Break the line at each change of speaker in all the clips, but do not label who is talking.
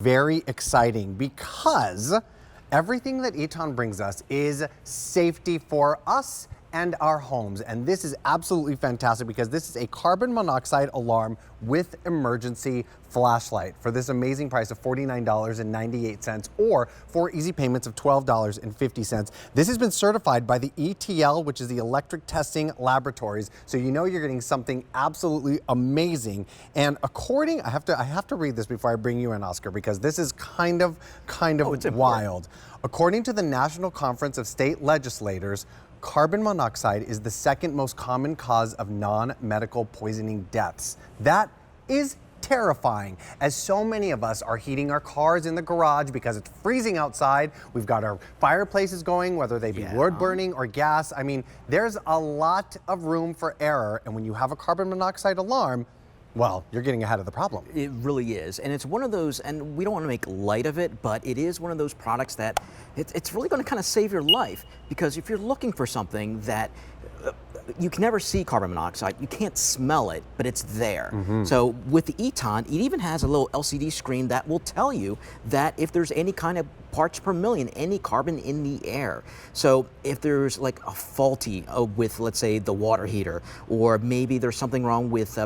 Very exciting because everything that Eton brings us is safety for us and our homes. And this is absolutely fantastic because this is a carbon monoxide alarm with emergency flashlight for this amazing price of $49.98 or 4 easy payments of $12.50. This has been certified by the ETL, which is the Electric Testing Laboratories. So you know you're getting something absolutely amazing. And according, I have to read this before I bring you in, Oscar, because this is kind of wild. According to the National Conference of State Legislators, carbon monoxide is the second most common cause of non-medical poisoning deaths. That is terrifying, as so many of us are heating our cars in the garage because it's freezing outside. We've got our fireplaces going, whether they be wood burning or gas. I mean, there's a lot of room for error, and when you have a carbon monoxide alarm, well, you're getting ahead of the problem.
It really is, and it's one of those, and we don't want to make light of it, but it is one of those products that it's really going to kind of save your life, because if you're looking for something that you can never see carbon monoxide, you can't smell it, but it's there. So with the Eton, it even has a little LCD screen that will tell you that if there's any kind of parts per million, any carbon in the air. So if there's like a faulty with, let's say, the water heater, or maybe there's something wrong with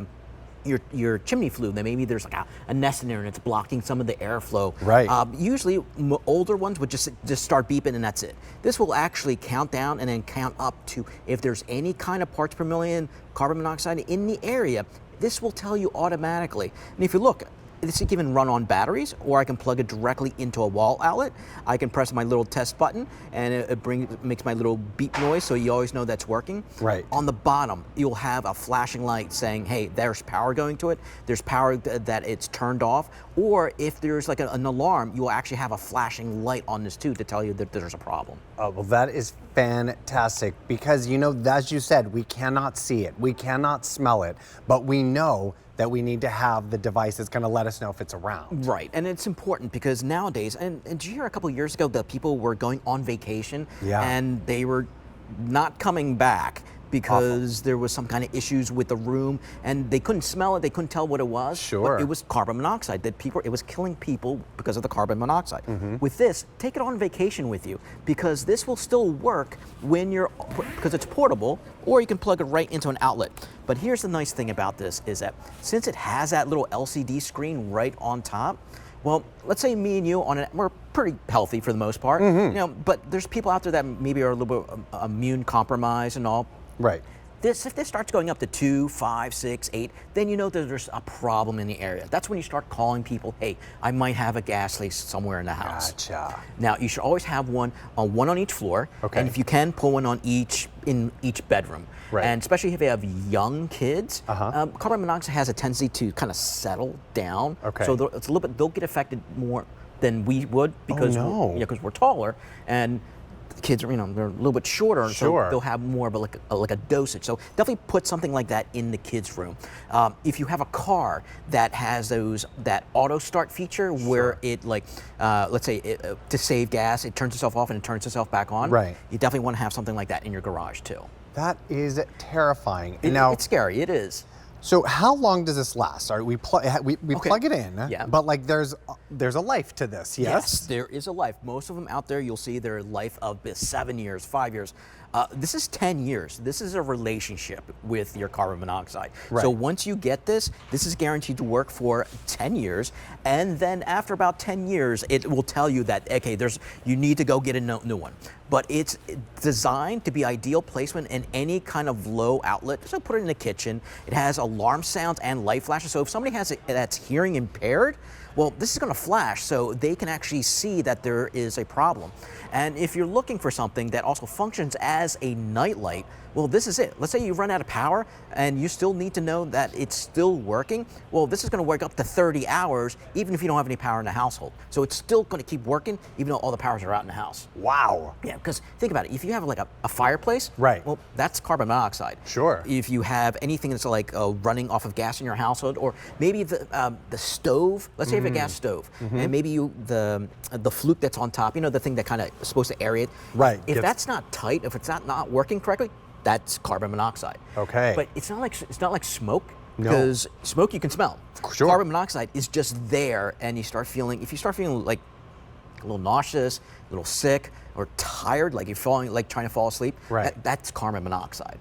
your chimney flue, then maybe there's like a nest in there and it's blocking some of the airflow.
Right.
Usually older ones would just start beeping and that's it. This will actually count down and then count up to if there's any kind of parts per million carbon monoxide in the area. This will tell you automatically. And if you look, this can even run on batteries, or I can plug it directly into a wall outlet. I can press my little test button and it makes my little beep noise, so you always know that's working.
Right.
On the bottom, you'll have a flashing light saying, hey, there's power going to it. There's power that it's turned off. Or if there's like an alarm, you will actually have a flashing light on this too to tell you that there's a problem.
Oh, well, that is fantastic because, you know, as you said, we cannot see it, we cannot smell it, but we know that we need to have the device that's going to let us know if it's around.
Right, and it's important because nowadays, and did you hear a couple of years ago that people were going on vacation and they were not coming back because there was some kind of issues with the room and they couldn't smell it, they couldn't tell what it was.
Sure.
But it was carbon monoxide, that it was killing people because of the carbon monoxide. With this, take it on vacation with you because this will still work because it's portable, or you can plug it right into an outlet. But here's the nice thing about this is that since it has that little LCD screen right on top, well, let's say me and you we're pretty healthy for the most part, you know, but there's people out there that maybe are a little bit immune compromised and all.
Right.
If this starts going up to 2, 5, 6, 8, then you know that there's a problem in the area. That's when you start calling people, hey, I might have a gas leak somewhere in the house.
Gotcha.
Now, you should always have one on each floor, and if you can, pull one in each bedroom.
Right.
And especially if you have young kids, carbon monoxide has a tendency to kind of settle down.
Okay.
So it's a little bit, they'll get affected more than we would because we're taller, and the kids are, you know, they're a little bit shorter, so they'll have more of like a dosage. So definitely put something like that in the kids' room. If you have a car that has that auto start feature where it let's say to save gas, it turns itself off and it turns itself back on.
Right.
You definitely want to have something like that in your garage too.
That is terrifying.
It's scary. It is.
So how long does this last? We plug it in, but like there's a life to this, yes?
Yes, there is a life. Most of them out there, you'll see their life of 7 years, 5 years. This is 10 years. This is a relationship with your carbon monoxide.
Right.
So once you get this is guaranteed to work for 10 years. And then after about 10 years, it will tell you that, okay, you need to go get a new one. But it's designed to be ideal placement in any kind of low outlet. So put it in the kitchen. It has alarm sounds and light flashes. So if somebody that's hearing impaired, well, this is going to flash so they can actually see that there is a problem. And if you're looking for something that also functions as a nightlight, well, this is it. Let's say you run out of power and you still need to know that it's still working. Well, this is going to work up to 30 hours, even if you don't have any power in the household. So it's still going to keep working, even though all the powers are out in the house.
Wow.
Yeah, because think about it. If you have like a fireplace,
right? Well,
that's carbon monoxide.
Sure.
If you have anything that's like running off of gas in your household, or maybe the stove. Let's say you have a gas stove, and maybe the fluke that's on top. You know, the thing that kind of is supposed to aerate.
Right.
If that's not tight, if it's not working correctly, that's carbon monoxide.
Okay.
But it's not like smoke.
No.
Because smoke you can smell.
Sure.
Carbon monoxide is just there, and if you start feeling like a little nauseous, a little sick, or tired, like you're trying to fall asleep,
right.
That's carbon monoxide.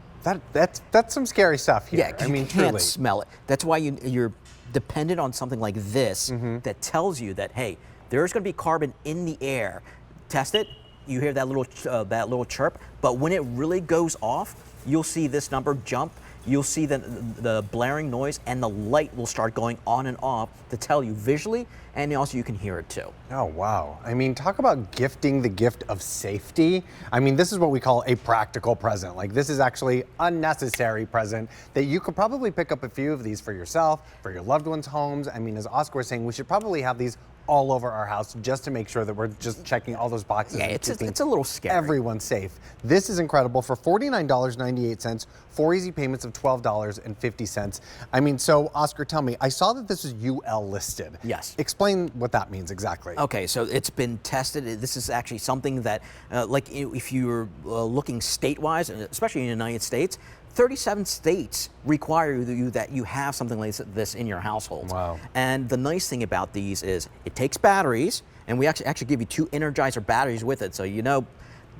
That's some scary stuff here.
Yeah, 'cause you can't
truly.
smell it. That's why you're dependent on something like this that tells you that, hey, there's going to be carbon in the air. Test it. You hear that little chirp, but when it really goes off, you'll see this number jump. You'll see the blaring noise, and the light will start going on and off to tell you visually, and also you can hear it too.
Oh, wow. I mean, talk about gifting the gift of safety. I mean, this is what we call a practical present. Like, this is actually a necessary present that you could probably pick up a few of these for yourself, for your loved ones' homes. I mean, as Oscar was saying, we should probably have these all over our house just to make sure that we're just checking all those boxes.
Yeah,
and
it's
keeping
a little scary.
everyone safe. This is incredible for $49.98, 4 easy payments of $12.50. I mean, so Oscar, tell me, I saw that this is UL listed.
Yes.
Explain what that means exactly.
Okay, so it's been tested. This is actually something that, like if you're looking statewide, especially in the United States, 37 states require that you have something like this in your household.
Wow.
And the nice thing about these is it takes batteries, and we actually give you 2 Energizer batteries with it, so you know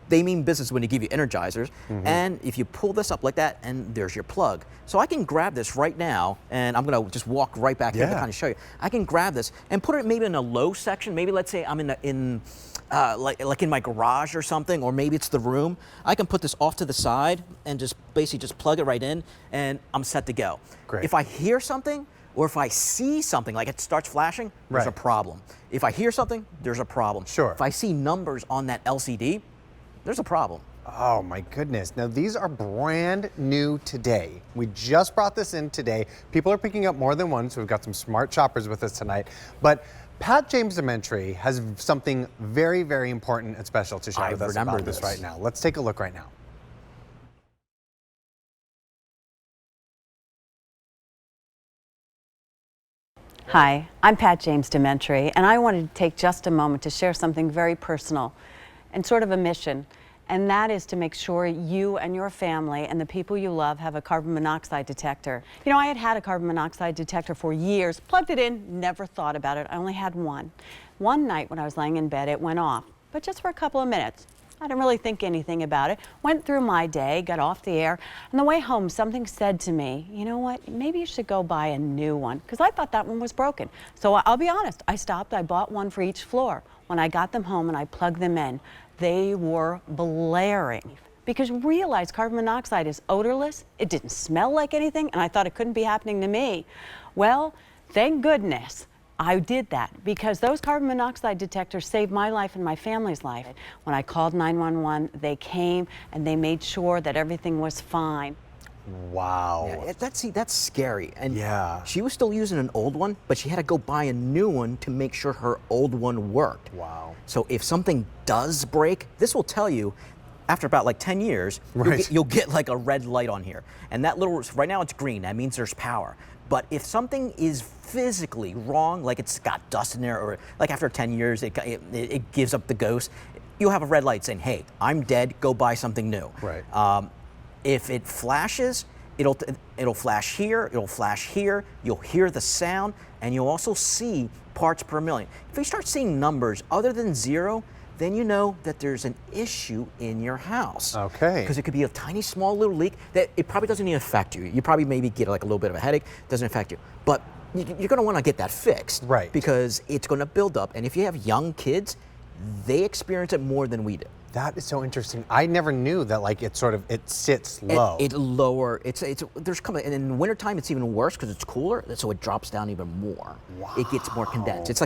they mean business when they give you Energizers. And if you pull this up like that, and there's your plug. So I can grab this right now, and I'm gonna just walk right back here to kind of show you. I can grab this and put it maybe in a low section. Maybe let's say I'm like in my garage or something, or maybe it's the room. I can put this off to the side and just basically just plug it right in, and I'm set to go.
Great.
If I hear something, or if I see something, like it starts flashing, there's a problem. If I hear something, there's a problem.
Sure.
If I see numbers on that LCD, there's a problem.
Oh my goodness. Now these are brand new today. We just brought this in today. People are picking up more than one, so we've got some smart shoppers with us tonight. But Pat James Dementry has something very, very important and special to share with us about this right now. Let's take a look right now.
Hi, I'm Pat James Dementry, and I wanted to take just a moment to share something very personal and sort of a mission, and that is to make sure you and your family and the people you love have a carbon monoxide detector. You know, I had had a carbon monoxide detector for years, plugged it in, never thought about it. I only had one. One night when I was laying in bed, it went off, but just for a couple of minutes. I didn't really think anything about it. Went through my day, got off the air. On the way home, something said to me, you know what, maybe you should go buy a new one, because I thought that one was broken. So I'll be honest, I stopped, I bought one for each floor. When I got them home and I plugged them in, they were blaring. Because realize carbon monoxide is odorless, it didn't smell like anything, and I thought it couldn't be happening to me. Well, thank goodness I did that, because those carbon monoxide detectors saved my life and my family's life. When I called 911, they came and they made sure that everything was fine.
Wow.
Yeah, that's scary. And
yeah,
she was still using an old one, but she had to go buy a new one to make sure her old one worked.
Wow.
So if something does break, this will tell you after about like 10 years, you'll get like a red light on here. And that little, right now it's green, that means there's power. But if something is physically wrong, like it's got dust in there, or like after 10 years it gives up the ghost, you'll have a red light saying, hey, I'm dead, go buy something new.
Right.
If it flashes, it'll flash here, it'll flash here, you'll hear the sound, and you'll also see parts per million. If you start seeing numbers other than 0, then you know that there's an issue in your house.
Okay.
Because it could be a tiny, small little leak that it probably doesn't even affect you. You probably maybe get like a little bit of a headache, doesn't affect you. But you're gonna wanna get that fixed.
Right.
Because it's gonna build up, and if you have young kids, they experience it more than we do.
That is so interesting. I never knew that, like, it sits low.
It lower. There's coming, and in wintertime it's even worse because it's cooler, so it drops down even more.
Wow.
It gets more condensed. It's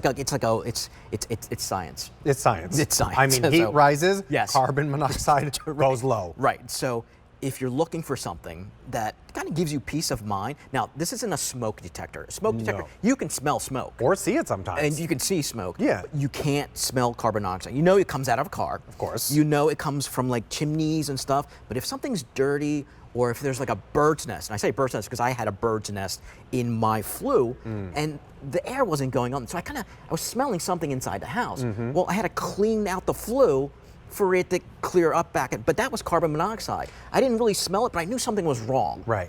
science.
It's science.
It's science.
I mean, heat rises,
yes.
Carbon monoxide goes low.
Right. So if you're looking for something that kind of gives you peace of mind, now this isn't a smoke detector. A smoke detector, you can smell smoke.
Or see it sometimes.
And you can see smoke.
Yeah.
But you can't smell carbon monoxide. You know it comes out of a car.
Of course.
You know it comes from like chimneys and stuff. But if something's dirty, or if there's like a bird's nest, and I say bird's nest because I had a bird's nest in my flue, and the air wasn't going on. So I was smelling something inside the house. Well, I had to clean out the flue for it to clear up but that was carbon monoxide. I didn't really smell it, but I knew something was wrong.
Right.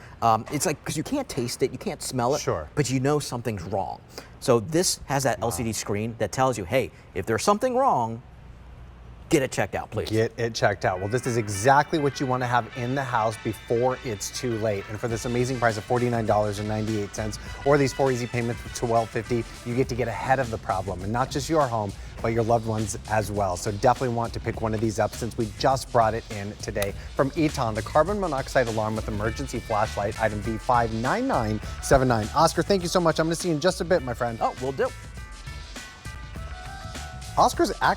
It's like, because you can't taste it, you can't smell it,
Sure.
but you know something's wrong. So this has that LCD screen that tells you, hey, if there's something wrong, get it checked out, please.
Get it checked out. Well, this is exactly what you want to have in the house before it's too late. And for this amazing price of $49.98, or these 4 easy payments of $12.50, you get to get ahead of the problem, and not just your home, but your loved ones as well. So definitely want to pick one of these up since we just brought it in today. From Eton, the carbon monoxide alarm with emergency flashlight, item B59979. Oscar, thank you so much. I'm going to see you in just a bit, my friend.
Oh, will do.
Oscar's